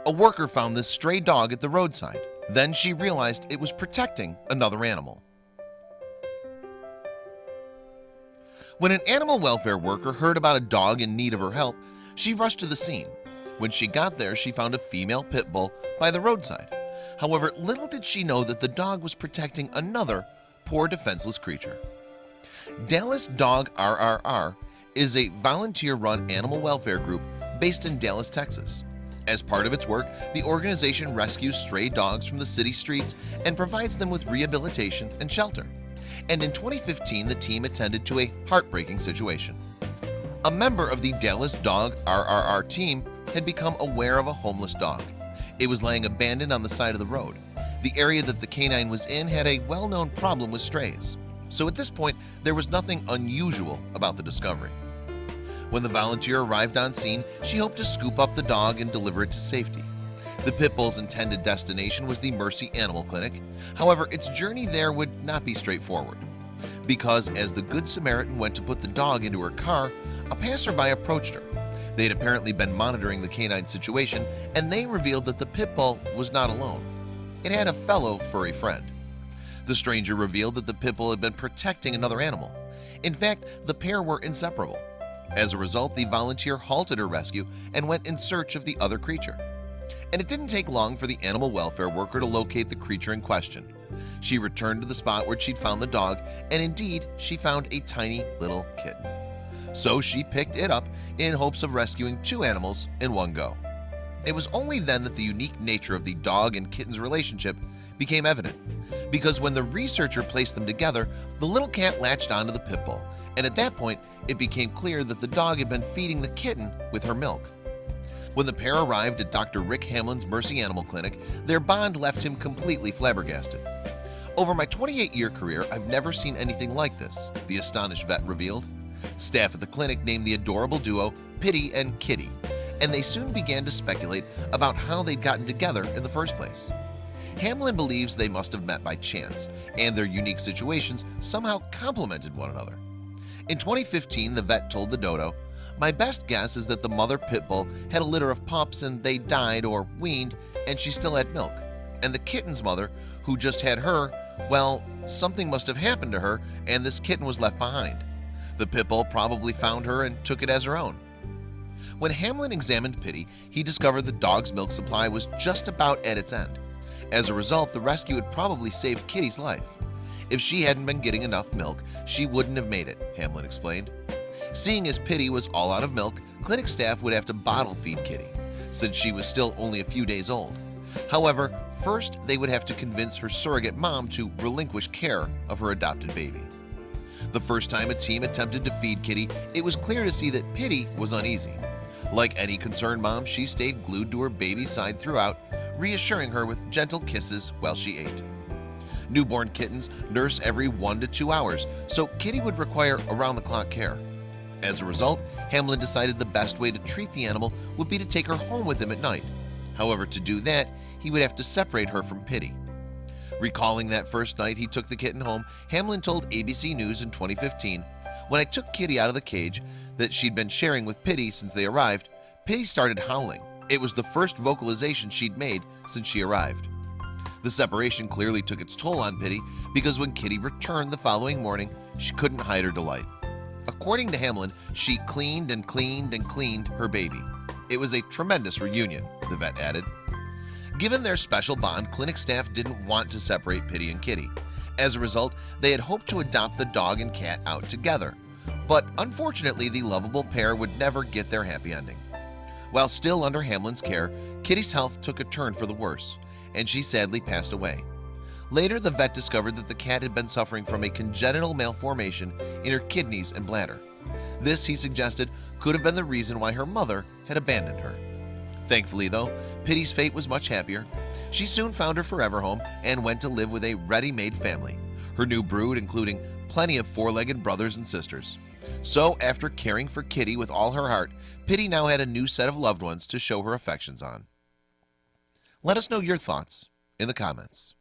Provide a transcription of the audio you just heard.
A worker found this stray dog at the roadside. Then she realized it was protecting another animal. When an animal welfare worker heard about a dog in need of her help, she rushed to the scene. When she got there, she found a female pit bull by the roadside. However, little did she know that the dog was protecting another poor defenseless creature. Dallas Dog RRR is a volunteer-run animal welfare group based in Dallas, Texas. As part of its work, the organization rescues stray dogs from the city streets and provides them with rehabilitation and shelter. And in 2015, the team attended to a heartbreaking situation. A member of the Dallas Dog RRR team had become aware of a homeless dog. It was laying abandoned on the side of the road. The area that the canine was in had a well-known problem with strays. So at this point, there was nothing unusual about the discovery. When the volunteer arrived on scene, she hoped to scoop up the dog and deliver it to safety. The pit bull's intended destination was the Mercy Animal Clinic. However, its journey there would not be straightforward, because as the Good Samaritan went to put the dog into her car, a passerby approached her. They had apparently been monitoring the canine situation, and they revealed that the pit bull was not alone. It had a fellow furry friend. The stranger revealed that the pit bull had been protecting another animal. In fact, the pair were inseparable. As a result, the volunteer halted her rescue and went in search of the other creature. And it didn't take long for the animal welfare worker to locate the creature in question. She returned to the spot where she'd found the dog, and indeed, she found a tiny little kitten. So she picked it up in hopes of rescuing two animals in one go. It was only then that the unique nature of the dog and kitten's relationship became evident, because when the researcher placed them together, the little cat latched onto the pit bull, and at that point, it became clear that the dog had been feeding the kitten with her milk. When the pair arrived at Dr. Rick Hamlin's Mercy Animal Clinic, their bond left him completely flabbergasted. Over my 28-year career, I've never seen anything like this, the astonished vet revealed. Staff at the clinic named the adorable duo Pitty and Kitty, and they soon began to speculate about how they'd gotten together in the first place. Hamlin believes they must have met by chance, and their unique situations somehow complemented one another. In 2015, the vet told the dodo, "My best guess is that the mother pit bull had a litter of pups and they died or weaned and she still had milk. And the kitten's mother, who just had her, well, something must have happened to her and this kitten was left behind. The pit bull probably found her and took it as her own." When Hamlin examined Pitty, he discovered the dog's milk supply was just about at its end. As a result, the rescue had probably saved Kitty's life. If she hadn't been getting enough milk, she wouldn't have made it, Hamlin explained. Seeing as Pitty was all out of milk, clinic staff would have to bottle feed Kitty, since she was still only a few days old. However, first they would have to convince her surrogate mom to relinquish care of her adopted baby. The first time a team attempted to feed Kitty, it was clear to see that Pitty was uneasy. Like any concerned mom, she stayed glued to her baby's side throughout, reassuring her with gentle kisses while she ate. Newborn kittens nurse every 1 to 2 hours, so Kitty would require around-the-clock care. As a result, Hamlin decided the best way to treat the animal would be to take her home with him at night. However, to do that, he would have to separate her from Pitty. Recalling that first night he took the kitten home, Hamlin told ABC News in 2015, "When I took Kitty out of the cage that she'd been sharing with Pitty since they arrived, Pitty started howling. It was the first vocalization she'd made since she arrived." The separation clearly took its toll on Pitty, because when Kitty returned the following morning, she couldn't hide her delight. According to Hamlin, she cleaned and cleaned and cleaned her baby. It was a tremendous reunion, the vet added. Given their special bond, clinic staff didn't want to separate Pitty and Kitty. As a result, they had hoped to adopt the dog and cat out together. But unfortunately, the lovable pair would never get their happy ending. While still under Hamlin's care, Kitty's health took a turn for the worse, and she sadly passed away. Later, the vet discovered that the cat had been suffering from a congenital malformation in her kidneys and bladder. This, he suggested, could have been the reason why her mother had abandoned her. Thankfully, though, Pitty's fate was much happier. She soon found her forever home and went to live with a ready-made family, her new brood including plenty of four-legged brothers and sisters. So, after caring for Kitty with all her heart, Pitty now had a new set of loved ones to show her affections on. Let us know your thoughts in the comments.